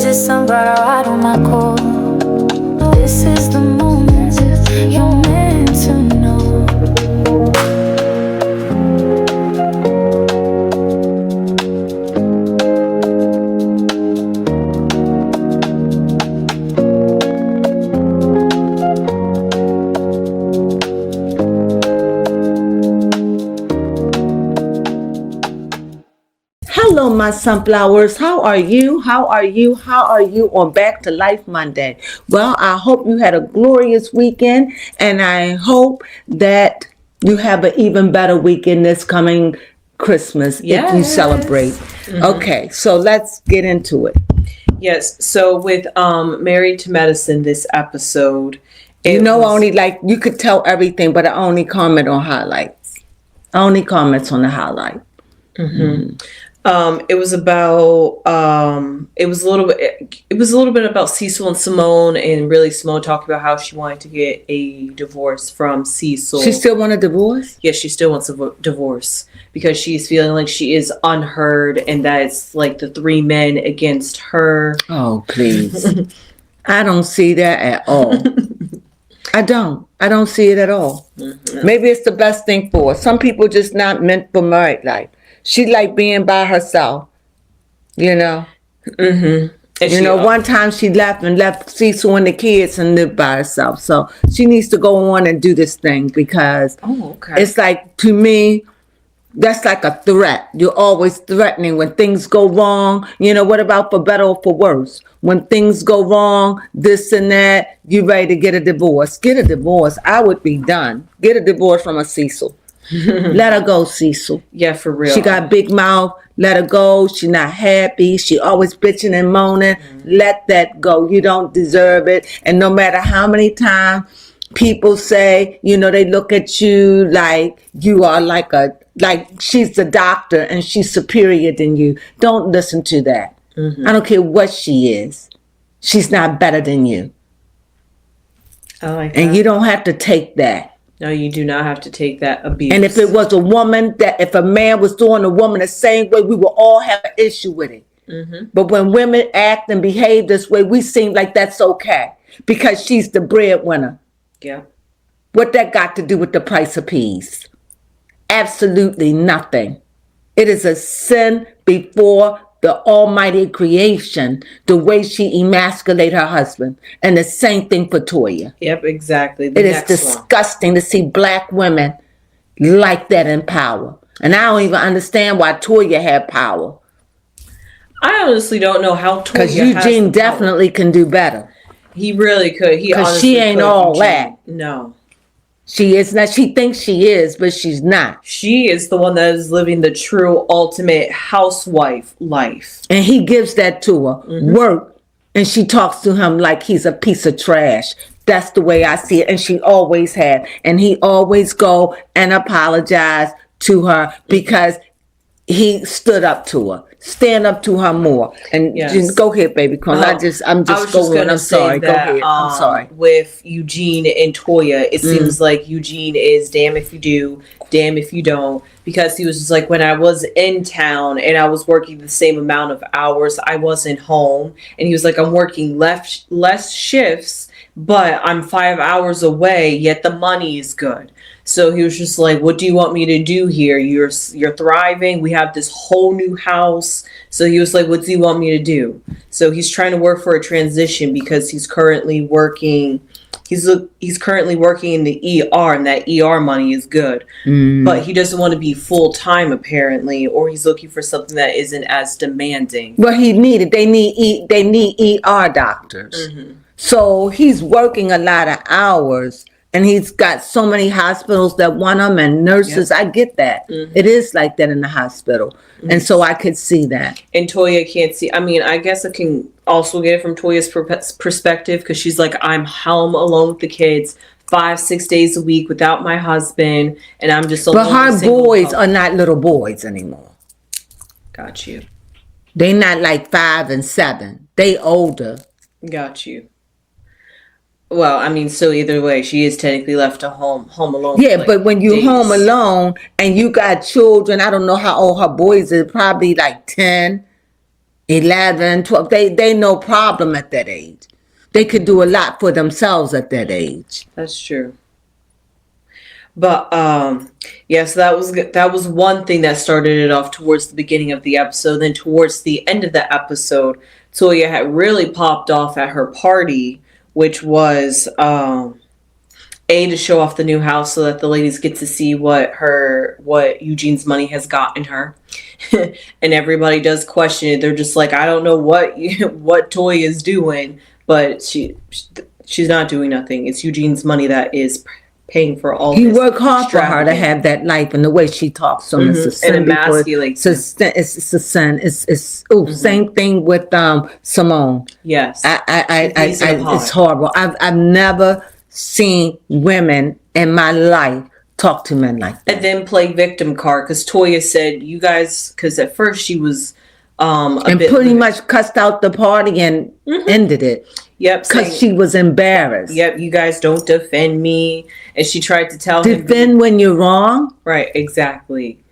Is it somebody I don't my call? This is the moment you're meant to know. Hello, my sunflowers. How are you? How are you? How are you on Back to Life Monday? Well, I hope you had a glorious weekend, and I hope that you have an even better weekend this coming Christmas if you celebrate. Okay, so let's get into it. Yes, so with Married to Medicine this episode, you could tell everything, but I only comment on highlights. I only comments on the highlight. It was about it was a little bit about Cecil and Simone, and really Simone talked about how she wanted to get a divorce from Cecil. She still want a divorce? Yes, she still wants a divorce because she's feeling like she is unheard and that it's like the three men against her. Oh, please. I don't see that at all. I don't see it at all. Maybe it's the best thing for her. Some people just not meant for married life. She like being by herself, you know. One time she left Cecil and the kids and lived by herself. So she needs to go on and do this thing because it's like, to me, that's like a threat. You're always threatening when things go wrong. You know, what about for better or for worse? When things go wrong, this and that, you ready to get a divorce. Get a divorce. I would be done. Get a divorce from a Cecil. Let her go, Cecil. Yeah, for real. She got a big mouth. Let her go. She not happy. She always bitching and moaning. Let that go. You don't deserve it. And no matter how many times people say, they look at you like you are like she's the doctor and she's superior than you. Don't listen to that. I don't care what she is. She's not better than you. I like that. And you don't have to take that. No, you do not have to take that abuse. And if it was a woman, if a man was doing a woman the same way, we would all have an issue with it. But when women act and behave this way, we seem like that's okay because she's the breadwinner. Yeah. What that got to do with the price of peas? Absolutely nothing. It is a sin before the almighty creation, the way she emasculated her husband. And the same thing for Toya. Yep, exactly. It is disgusting to see black women like that in power. And I don't even understand why Toya had power. I honestly don't know how Toya has because Eugene definitely can do better. He really could. Because she ain't all that. No. She is not. She thinks she is, but she's not. She is the one that is living the true ultimate housewife life. And he gives that to her. Work. And she talks to him like he's a piece of trash. That's the way I see it. And she always had. And he always go and apologize to her because he stood up to her. Stand up to her more. And just go ahead, baby Crones. I'm just going. I'm sorry. Go ahead. I'm sorry. With Eugene and Toya, it seems like Eugene is damn if you do, damn if you don't. Because he was just like, when I was in town and I was working the same amount of hours, I wasn't home. And he was like, I'm working less shifts, but I'm 5 hours away, yet the money is good. So he was just like, what do you want me to do here? You're thriving. We have this whole new house. So he was like, what do you want me to do? So he's trying to work for a transition because he's currently working. He's currently working in the ER, and that ER money is good. But he doesn't want to be full time apparently, or he's looking for something that isn't as demanding. Well, they need ER doctors. So he's working a lot of hours. And he's got so many hospitals that want him and nurses. I get that. It is like that in the hospital. And so I could see that. And Toya can't see. I mean, I guess I can also get it from Toya's perspective because she's like, I'm home alone with the kids 5-6 days a week without my husband. And I'm just alone. But her boys are not little boys anymore. Got you. They not like 5 and 7. They older. Got you. Well, I mean, so either way, she is technically left at home alone. Yeah, but when you're home alone and you got children, I don't know how old her boys are, probably like 10, 11, 12. They no problem at that age. They could do a lot for themselves at that age. That's true. But yes, that was one thing that started it off towards the beginning of the episode. Then towards the end of the episode, Toya had really popped off at her party, which was to show off the new house so that the ladies get to see what Eugene's money has gotten her. And everybody does question it. They're just like, I don't know what Toya is doing, but she's not doing nothing. It's Eugene's money that is paying for all he this. He worked hard for her to have that life, and the way she talks to him, it's a sin. And emasculates. It's a sin. Same thing with Simone. Yes. It's horrible. I've never seen women in my life talk to men like that. And then play victim card, because Toya said, you guys, because at first she was pretty much cussed out the party and ended it. Yep. Because she was embarrassed. Yep, you guys don't defend me. And she tried to tell him. Defend when you're wrong? Right, exactly.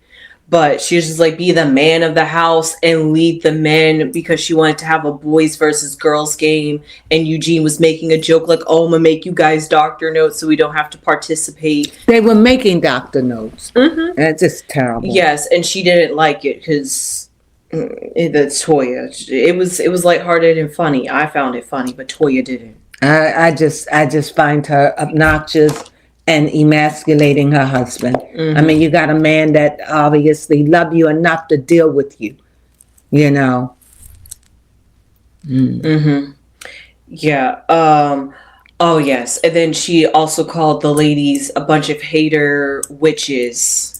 But she was just like, be the man of the house and lead the men, because she wanted to have a boys versus girls game. And Eugene was making a joke like, oh, I'm going to make you guys doctor notes so we don't have to participate. They were making doctor notes. And it's just terrible. Yes, and she didn't like it because that's Toya. It was lighthearted and funny. I found it funny, but Toya didn't. I just find her obnoxious and emasculating her husband. I mean, you got a man that obviously love you enough to deal with you, you know. Yeah. Oh yes, and then she also called the ladies a bunch of hater witches.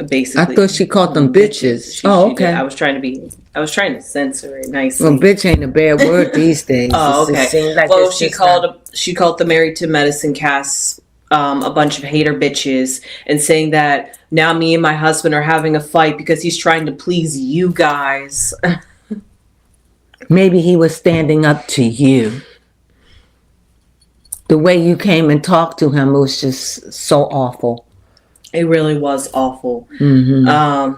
Basically, I thought she called them bitches. Okay. I was trying to censor it nicely. Well, bitch ain't a bad word these days. Okay. Well, she called the Married to Medicine cast a bunch of hater bitches, and saying that now me and my husband are having a fight because he's trying to please you guys. Maybe he was standing up to you. The way you came and talked to him was just so awful. It really was awful. That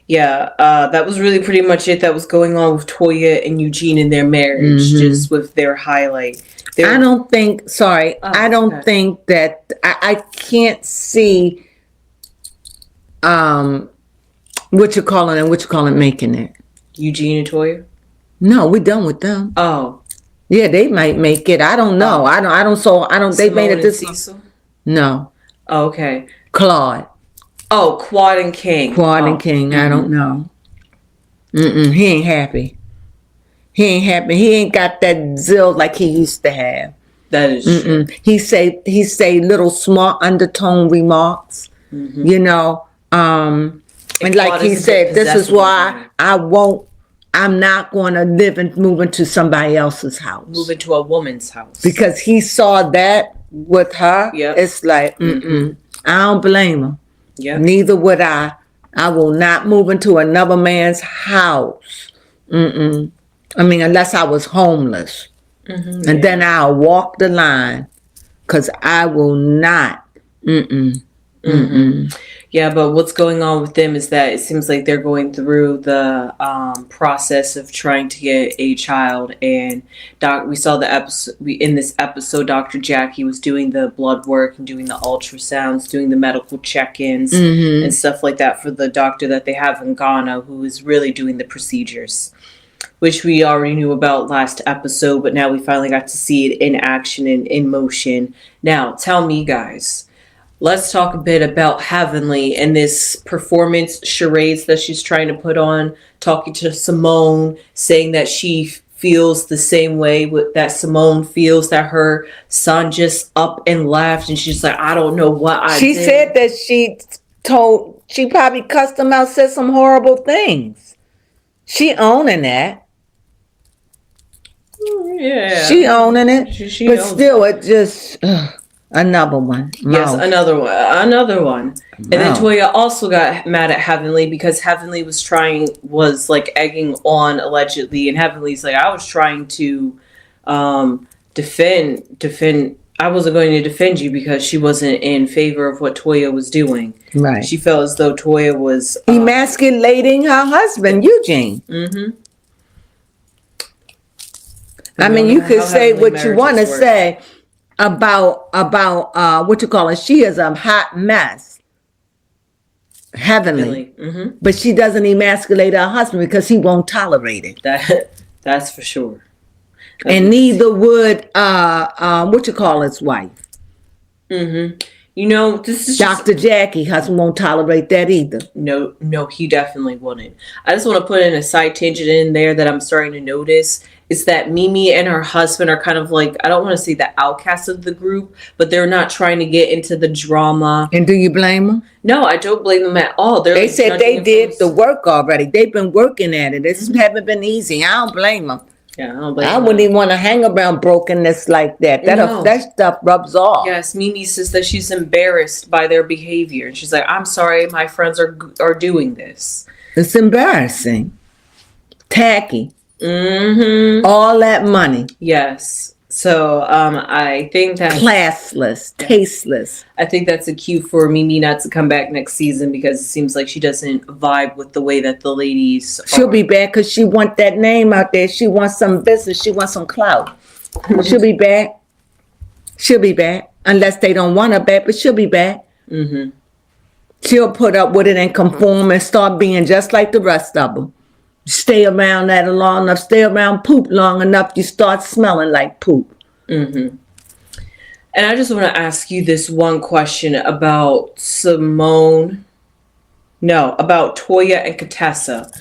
was really pretty much it that was going on with Toya and Eugene in their marriage, just with their highlight. I don't think that I can't see what you calling making it. Eugene and Toya? No, we're done with them. Oh. Yeah, they might make it. I don't know. I don't they made it this. Cecil? No. Oh, okay. Claude. Oh, Quad and King. And King. I don't know. He ain't happy. He ain't got that zeal like he used to have. That is true. He say little smart undertone remarks. You know. And like he said, this is why I'm not going to live and move into somebody else's house. Move into a woman's house. Because he saw that with her. Yep. It's like, I don't blame him. Yep. Neither would I. I will not move into another man's house. I mean, unless I was homeless. And then I'll walk the line. Because I will not. Yeah, but what's going on with them is that it seems like they're going through the process of trying to get a child. And we saw the episode in this episode, Dr. Jackie was doing the blood work and doing the ultrasounds, doing the medical check-ins and stuff like that for the doctor that they have in Ghana, who is really doing the procedures, which we already knew about last episode, but now we finally got to see it in action and in motion. Now, tell me, guys. Let's talk a bit about Heavenly and this performance charades that she's trying to put on, talking to Simone, saying that she feels the same way that Simone feels, that her son just up and left, and she's like, I don't know what I did. She said that she probably cussed him out, said some horrible things. She owning that. Yeah. She owning it. She but still, it just... another one. Yes, another one. And then Toya also got mad at Heavenly because Heavenly was like egging on allegedly, and Heavenly's like, I was trying to defend. I wasn't going to defend you because she wasn't in favor of what Toya was doing. Right. She felt as though Toya was emasculating her husband, Eugene. I mean, you could How say heavenly what you want to marriages work. say about what you call it. She is a hot mess, heavenly, Mm-hmm. but she doesn't emasculate her husband because he won't tolerate it. That's for sure. And neither would what you call his wife, Mm-hmm. You know, this is Dr. Jackie. Husband won't tolerate that either. No, he definitely wouldn't. I just want to put in a side tangent in there that I'm starting to notice. Is that Mimi and her husband are kind of like, I don't want to say the outcast of the group, but they're not trying to get into the drama. And do you blame them? No, I don't blame them at all. They said they did the work already. They've been working at it. This haven't been easy. I don't blame them. Yeah, I don't blame I them. wouldn't even want to hang around brokenness like that. That stuff rubs off. Yes, Mimi says that she's embarrassed by their behavior. And she's like, I'm sorry, my friends are doing this. It's embarrassing. Tacky. Mm-hmm. All that money. Yes. So I think that classless, tasteless. I think that's a cue for Mimi not to come back next season because it seems like she doesn't vibe with the way that the ladies She'll be back because she wants that name out there. She wants some business. She wants some clout. She'll be back. She'll be back. Unless they don't want her back, but she'll be back. Mm-hmm. She'll put up with it and conform and start being just like the rest of them. Stay around that long enough, stay around poop long enough, you start smelling like poop. Mm-hmm. And I just want to ask you this one question about Simone. No, about Toya and Contessa.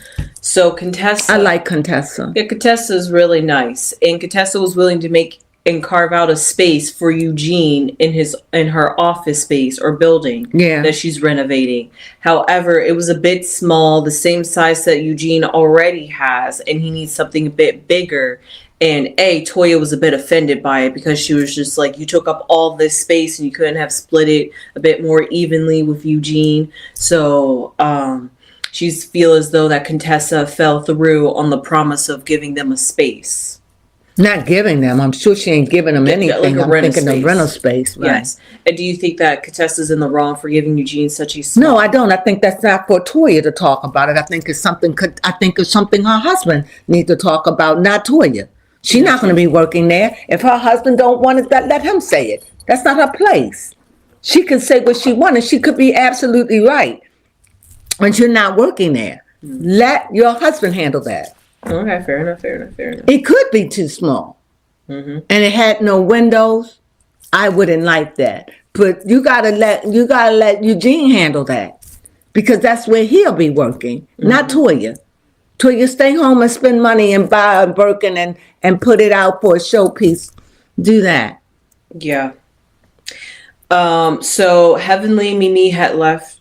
So Contessa, I like Contessa. Yeah, Contessa is really nice, and Contessa was willing to make and carve out a space for Eugene in her office space or building that she's renovating. However, it was a bit small, the same size that Eugene already has, and he needs something a bit bigger. And Toya was a bit offended by it because she was just like, you took up all this space and you couldn't have split it a bit more evenly with Eugene. So she feels as though that Contessa fell through on the promise of giving them a space. Not giving them. I'm sure she ain't giving them anything. Like I'm thinking of rental space. Right? Yes. And do you think that Contessa's in the wrong for giving Eugene such a No, I don't. I think that's not for Toya to talk about it. I think it's something her husband needs to talk about, not Toya. She's not going to be working there. If her husband don't want it, let him say it. That's not her place. She can say what she wants, and she could be absolutely right. When you're not working there, let your husband handle that. Okay, fair enough. It could be too small. Mm-hmm. And it had no windows. I wouldn't like that. But you gotta let Eugene handle that. Because that's where he'll be working, not Toya. Toya, stay home and spend money and buy a Birkin and put it out for a showpiece. Do that. Yeah. So Heavenly and Mimi had left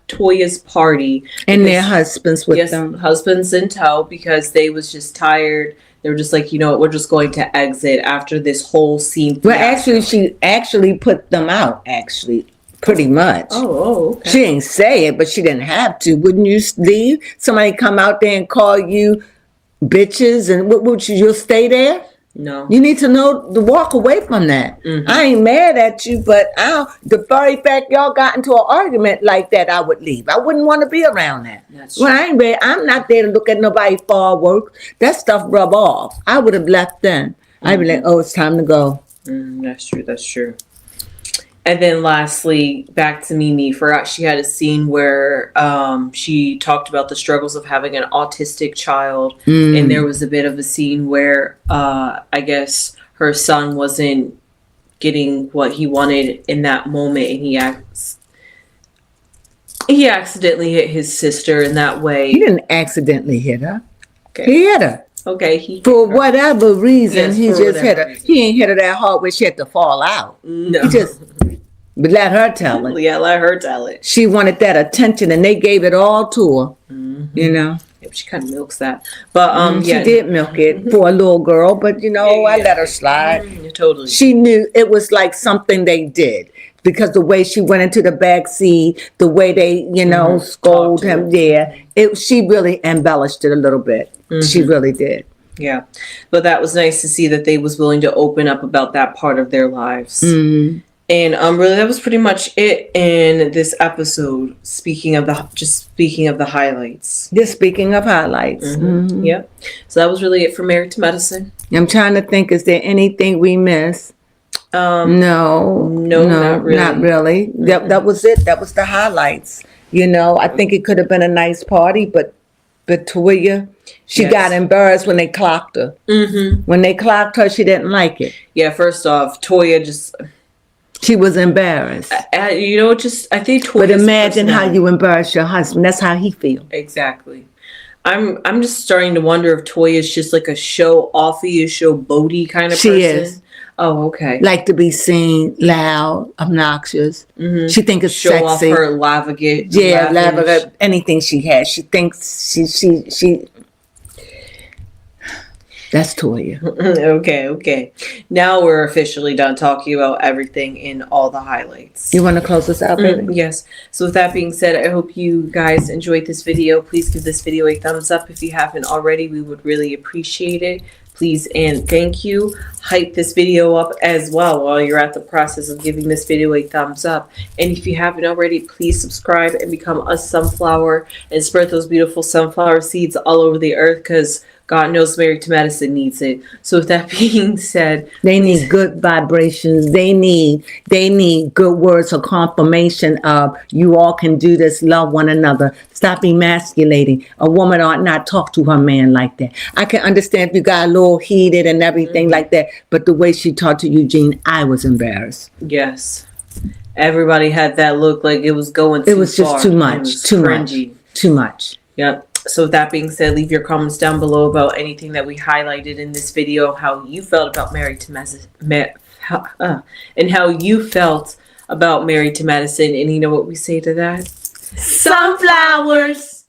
Toya's party. And their husbands with them. Husbands in tow, because they was just tired. They were just like, you know what, we're just going to exit after this whole scene. Well, actually, she actually put them out, pretty much. Oh, okay. She didn't say it, but she didn't have to. Wouldn't you leave? Somebody come out there and call you bitches, and what would you'll stay there? No. You need to know to walk away from that. Mm-hmm. I ain't mad at you, but the very fact y'all got into an argument like that, I would leave. I wouldn't want to be around that. That's well, I'm not there to look at nobody fall work. That stuff rub off. I would have left then. I'd be like, oh, it's time to go. That's true. And then lastly, back to Mimi. Forgot she had a scene where she talked about the struggles of having an autistic child. And there was a bit of a scene where I guess her son wasn't getting what he wanted in that moment. And he accidentally hit his sister in that way. He didn't accidentally hit her. Okay. He hit her. Okay. For whatever reason, he just hit her. Reason. He ain't hit her that hard where she had to fall out. No. He just... But let her tell it. Yeah, let her tell it. She wanted that attention, and they gave it all to her. Mm-hmm. You know. Yeah, she kind of milks that, but she did milk it for a little girl. But I let her slide. Totally. She knew it was like something they did because the way she went into the back seat, the way they scold him. Yeah, she really embellished it a little bit. Mm-hmm. She really did. Yeah, but that was nice to see that they was willing to open up about that part of their lives. Mm-hmm. And really, that was pretty much it in this episode. Speaking of the highlights. Just speaking of highlights. Mm-hmm. Yep. So that was really it for Married to Medicine. I'm trying to think, is there anything we missed? No, not really. Not really. Mm-hmm. That was it. That was the highlights. You know, I think it could have been a nice party, but Toya, she got embarrassed when they clocked her. Mm-hmm. When they clocked her, she didn't like it. Yeah, first off, Toya just... She was embarrassed. I think Toya... But imagine how you embarrass your husband. That's how he feels. Exactly. I'm just starting to wonder if Toya is just like a show-offy, a show-boaty kind of person. She is. Oh, okay. Like to be seen, loud, obnoxious. Mm-hmm. She thinks it's show sexy. Show off her lavish. Yeah, lavish. Anything she has. She thinks she That's Toya. Okay. Now we're officially done talking about everything in all the highlights. You want to close this out, baby? Yes. So with that being said, I hope you guys enjoyed this video. Please give this video a thumbs up if you haven't already. We would really appreciate it. Please and thank you. Hype this video up as well while you're at the process of giving this video a thumbs up. And if you haven't already, please subscribe and become a sunflower and spread those beautiful sunflower seeds all over the earth, because God knows Married to Medicine needs it. So with that being said, they need good vibrations. They need good words of confirmation of you all can do this, love one another. Stop emasculating. A woman ought not talk to her man like that. I can understand if you got a little heated and everything like that, but the way she talked to Eugene, I was embarrassed. Yes. Everybody had that look like it was going too far. It was just too much. Too much. Yep. So with that being said, leave your comments down below about anything that we highlighted in this video, how you felt about Married to Medicine, and how you felt about Married to Medicine. And you know what we say to that? Sunflowers!